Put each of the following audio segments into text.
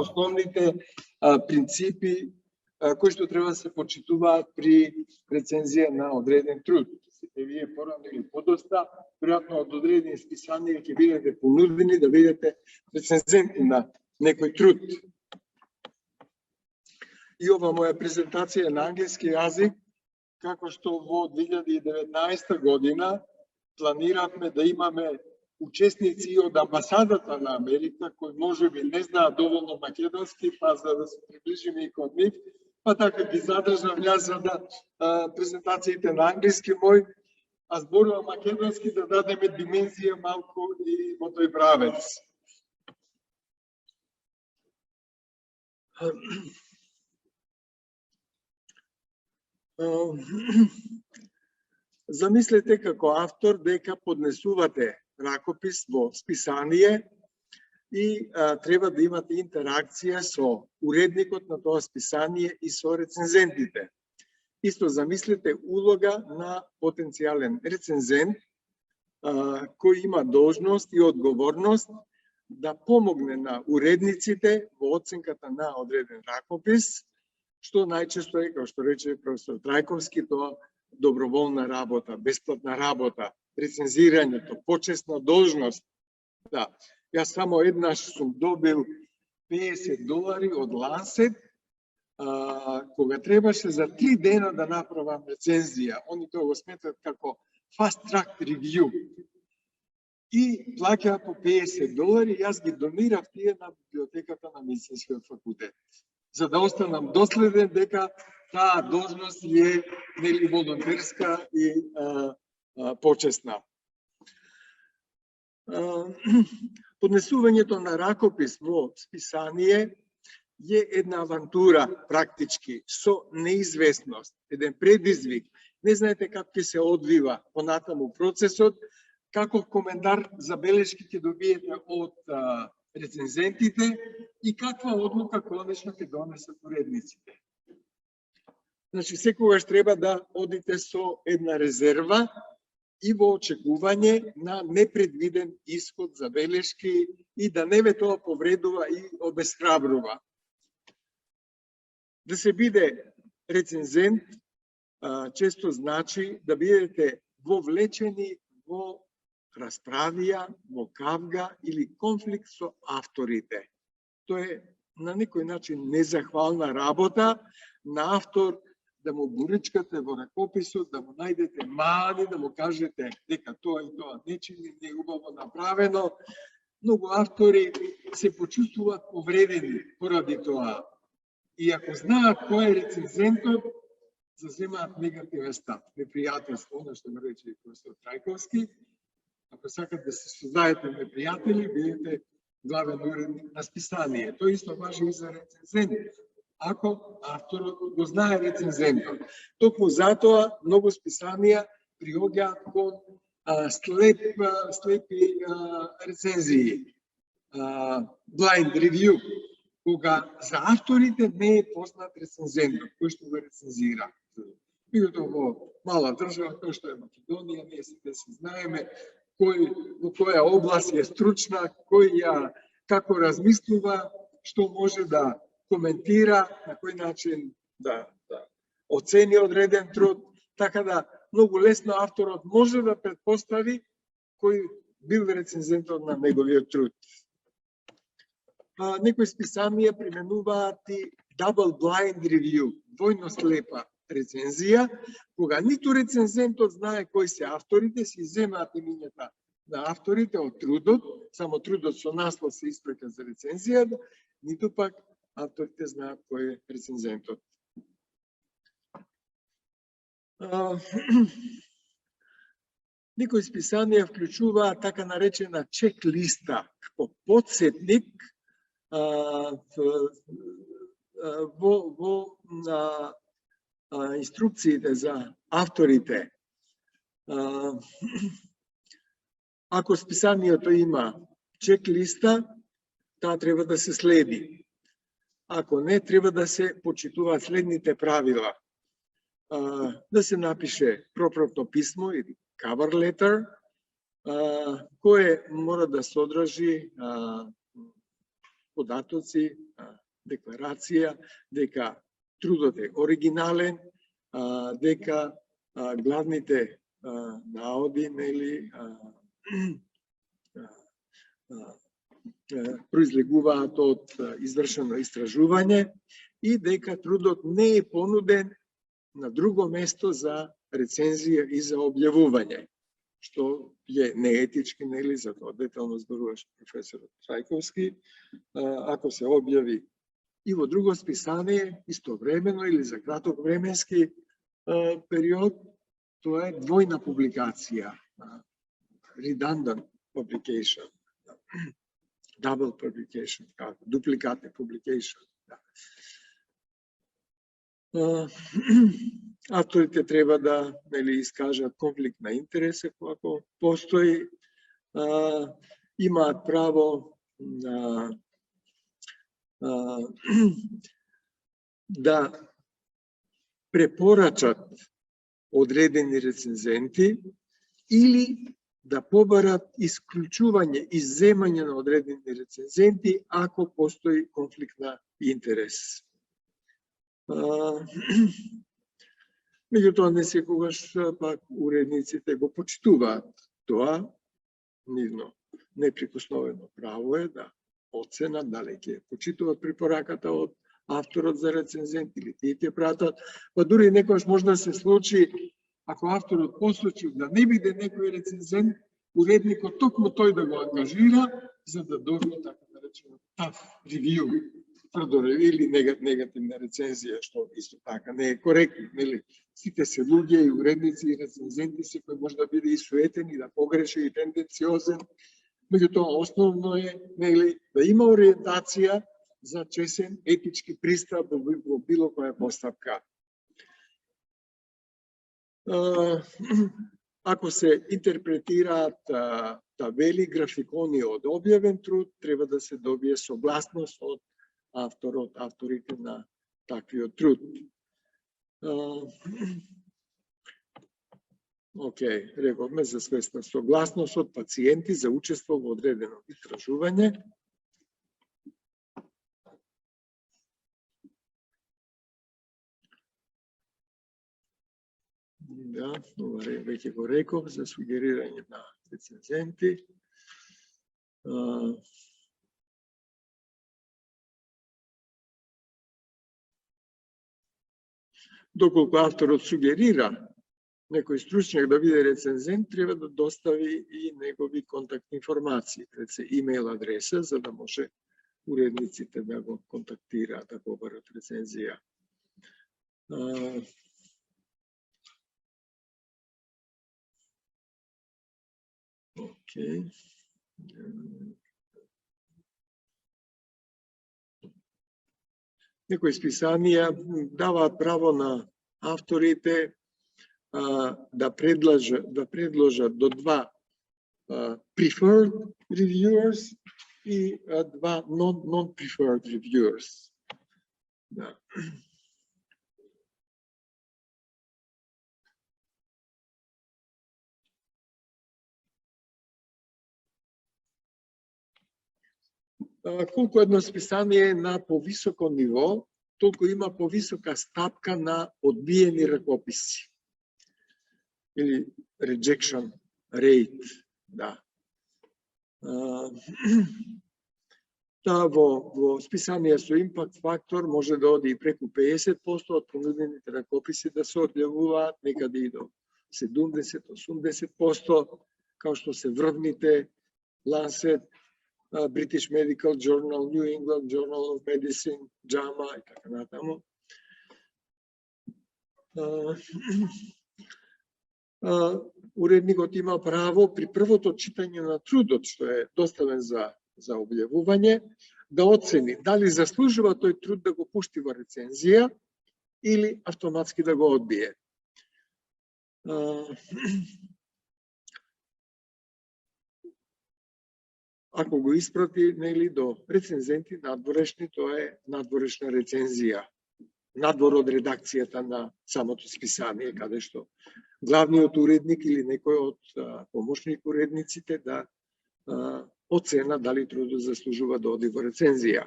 основните принципи кои што треба да се почитуваат при рецензија на одреден труд. Сите вие порано или подоста, веројатно од одредени списанија ќе бидете понудени да бидете рецензенти на некој труд. И ова моја презентација на англиски јазик, како што во 2019 година планираме да имаме учесници од амбасадата на Америка, кои можеби не знаат доволно македонски, па за да се приближиме и кон нив, па така ги задржам јас за да презентациите на англиски мој, а зборувам македонски да дадеме димензија малку и во тој правец. Замислете како автор дека поднесувате ракопис во списание и треба да имате интеракција со уредникот на тоа списание и со рецензентите. Исто замислете улога на потенцијален рецензент кој има должност и одговорност да помогне на уредниците во оценката на одреден ракопис, што најчесто е, како што рече професор Трајковски, тоа доброволна работа, бесплатна работа, рецензирањето, почесна должност. Да, јас само еднаш сум добил $50 од Lancet, кога требаше за 3 дена да направам рецензија. Они тоа го сметат како fast track review. И плаќаа по $50, јас ги донирав тие на библиотеката на медицинскиот факултет. За да останам доследен дека таа должност е нели волонтерска и почесна. Поднесувањето на ракопис во списание е една авантура практички со неизвестност, еден предизвик. Не знаете како ќе се одвива понатаму процесот, каков коментар забелешки ќе добиете од рецензентите и каква одлука конечно ќе донесат уредниците. Значи, секогаш треба да одите со една резерва и во очекување на непредвиден исход, забелешки и да не ве тоа повредува и обесхрабрува. Да се биде рецензент често значи да бидете вовлечени во расправија, во кавга или конфликт со авторите. Тоа е на некој начин незахвална работа на автор да му буричкате во ракописот, да му најдете мани, да му кажете дека тоа и тоа нечини, не е убаво направено. Многу автори се почувствуваат повредени поради тоа. И ако знаат кој е рецензентот, заземаат негативен став, непријателство, оно што ме рече и професор Трајковски. Ако сакате да се создаете непријатели, бидете главен уредник на списание. Тоа исто важи и за рецензент. Ако авторот го знае рецензентот. Токму затоа многу списанија приоѓаат кон слепи рецензии, blind review, кога за авторите не е познат рецензентот кој што го рецензира. Меѓутоа во мала држава кој што е Македонија, ние сите се знаеме во која област е стручна, како размислува, што може да коментира, на кој начин да оцени одреден труд, така да многу лесно авторот може да претпостави кој бил рецензентот на неговиот труд. Некои списанија применуваат и double blind review, двојно слепа рецензија, кога ниту рецензентот знае кои се авторите, се иземаат имињата на авторите од трудот, само трудот со наслов се испраќа за рецензијата, ниту пак авторите знаат кој е рецензентот. Некои списанија вклучуваат така наречена чек-листа, како подсетник во инструкциите за авторите. Ако списанието има чек-листа, таа треба да се следи. Ако не, треба да се почитуваат следните правила. Да се напише пропратно писмо или cover letter, кое мора да содржи податоци, декларација, дека трудот е оригинален, дека главните наоди, нели, произлегуваат од извршено истражување и дека трудот не е понуден на друго место за рецензија и за објавување, што е неетички, нели, за тоа детално зборуваше професорот Трајковски. Ако се објави и во друго списание истовремено или за краток временски период, тоа е двојна публикација, redundant publication, double publication, duplicative publication. Авторите треба да, нели, искажат конфликт на интереси ако постои, имаат право да препорачат одредени рецензенти или да побарат исклучување, изземање на одредени рецензенти ако постои конфликт на интерес. Меѓутоа, не секогаш пак уредниците го почитуваат тоа. Нивно неприкосновено право е да оценат дали ќе почитуваат препораката од авторот за рецензент или тие ќе пратат. Па дури некојаш може да се случи, ако авторот посочи да не биде некој рецензент, уредникот токму тој да го ангажира за да добие, така да речеме, tough review, тврдо или негативна рецензија, што исто така не е коректно, нели? Сите се луѓе и уредници и рецензенти, секој може да биде и суетен и да погреши и тенденциозен. Меѓутоа основно е, нели, да има ориентација за честен етички пристап во било која постапка. Ако се интерпретираат табели, графикони од објавен труд, треба да се добие согласност од авторите на таквиот труд. Океј, рековме за свесна согласност од пациенти за учество во одредено истражување. Да, ова веќе го реков за сугерирање на рецензенти. Доколку авторот сугерира некој стручњак да биде рецензент, треба да достави и негови контактни информации, рече имейл адреса, за да може уредниците да го контактираат да побарат рецензија. Океј. Некои списанија даваат право на авторите да предложат до 2 preferred reviewers и 2 non-preferred reviewers. Да. Колку едно списание е на повисоко ниво, толку има повисока стапка на одбиени ракописи. Или rejection rate, да. Во списанија со импакт фактор може да оди и преку 50% од понудените ракописи да се објавуваат, некаде и до 70-80%, као што се врвните Lancet, British Medical Journal, New England Journal of Medicine, JAMA и така натаму. Уредникот има право при првото читање на трудот, што е доставен за објавување, да оцени дали заслужува тој труд да го пушти во рецензија или автоматски да го одбие. Ако го испрати, нели, до рецензенти надворешни, тоа е надворешна рецензија, надвор од редакцијата на самото списание, каде што главниот уредник или некој од помошник уредниците да оцена дали трудот заслужува да оди во рецензија.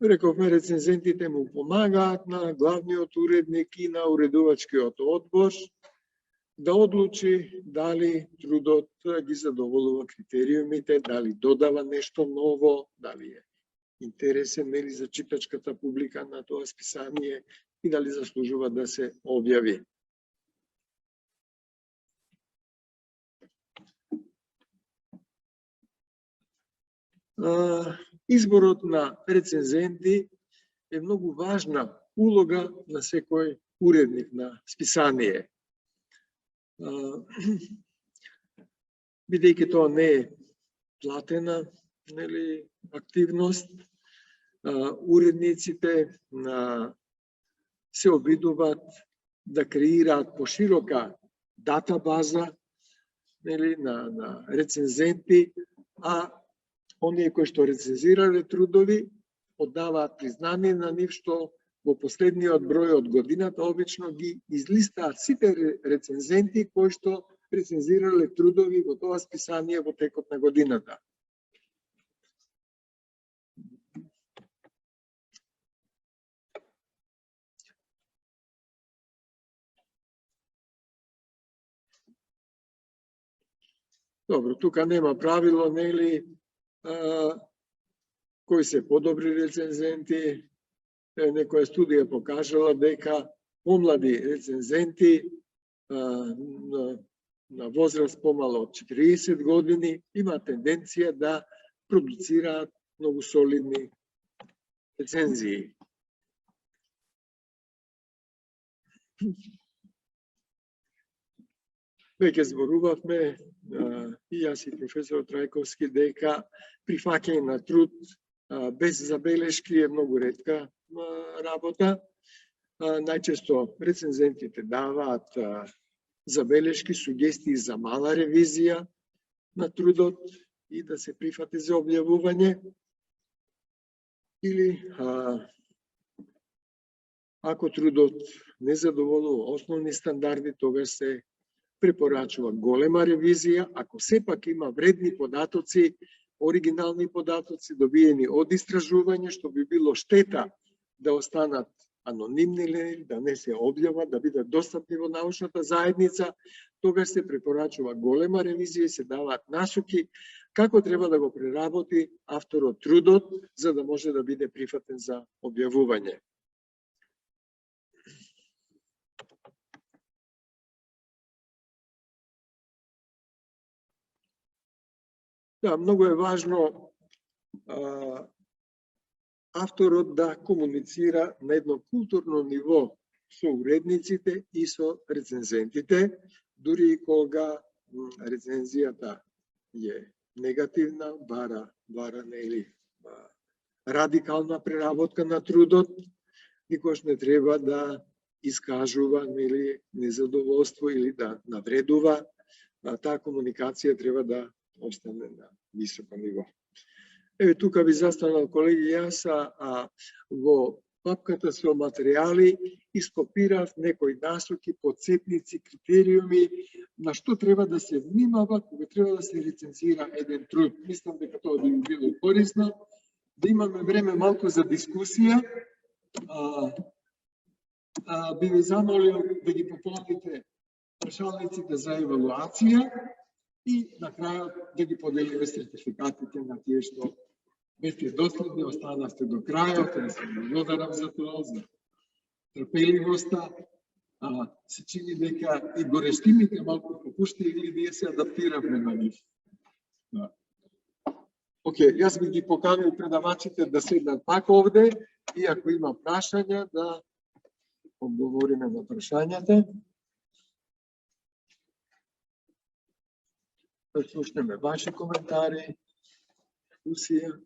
Рековме, рецензентите му помагаат на главниот уредник и на уредувачкиот одбор да одлучи дали трудот ги задоволува критериумите, дали додава нешто ново, дали е интересен нели за читачката публика на тоа списание и дали заслужува да се објави. Изборот на рецензенти е многу важна улога на секој уредник на списание. Бидејќи тоа не е платена нели активност, уредниците се обидуваат да креираат поширока датабаза нели на рецензенти, а оние кои што рецензирале трудови оддаваат признание на нив, што во последниот број од годината обично ги излистаат сите рецензенти кои што рецензирале трудови во тоа списание во текот на годината. Добро, тука нема правило, нели, кои се подобри рецензенти. Некоја студија покажала дека помлади рецензенти на возраст помало од 40 години има тенденција да продуцираат многу солидни рецензии. Веќе зборувавме и јас и професор Трајковски дека прифаќање на труд без забелешки е многу ретка работа. Најчесто рецензентите даваат забелешки, сугестии за мала ревизија на трудот и да се прифати за објавување. Или ако трудот не задоволува основни стандарди, тогаш се препорачува голема ревизија. Ако сепак има вредни податоци, оригинални податоци добиени од истражување, што би било штета да останат анонимни, да не се објават, да бидат достапни во научната заедница, тогаш се препорачува голема ревизија и се даваат насоки како треба да го преработи авторот трудот, за да може да биде прифатен за објавување. Да, многу е важно авторот да комуницира на едно културно ниво со уредниците и со рецензентите, дури и кога рецензијата е негативна, бара нели радикална преработка на трудот, никош не треба да искажува нели незадоволство или да навредува. Таа комуникација треба да остане на високо ниво. Еве тука би застанал, колеги, јас во папката со материјали ископирав некои насоки, подсетници, критериуми на што треба да се внимава кога треба да се рецензира еден труд. Мислам дека тоа би било корисно, да имаме време малку за дискусија. Би ви замолил да ги пополните прашалниците за евалуација и на крајот да ги поделиме сертификатите на тие што бевте доследни, останавте до крајот, да се благодарам за тоа, за трпеливоста. Се чини дека и горештимите малку попуштиле, ние се адаптиравме на нив. Океј, јас би ги поканил предавачите да седнат пак овде и ако има прашања да одговориме на прашањата. Да слушнеме ваши коментари, дискусија.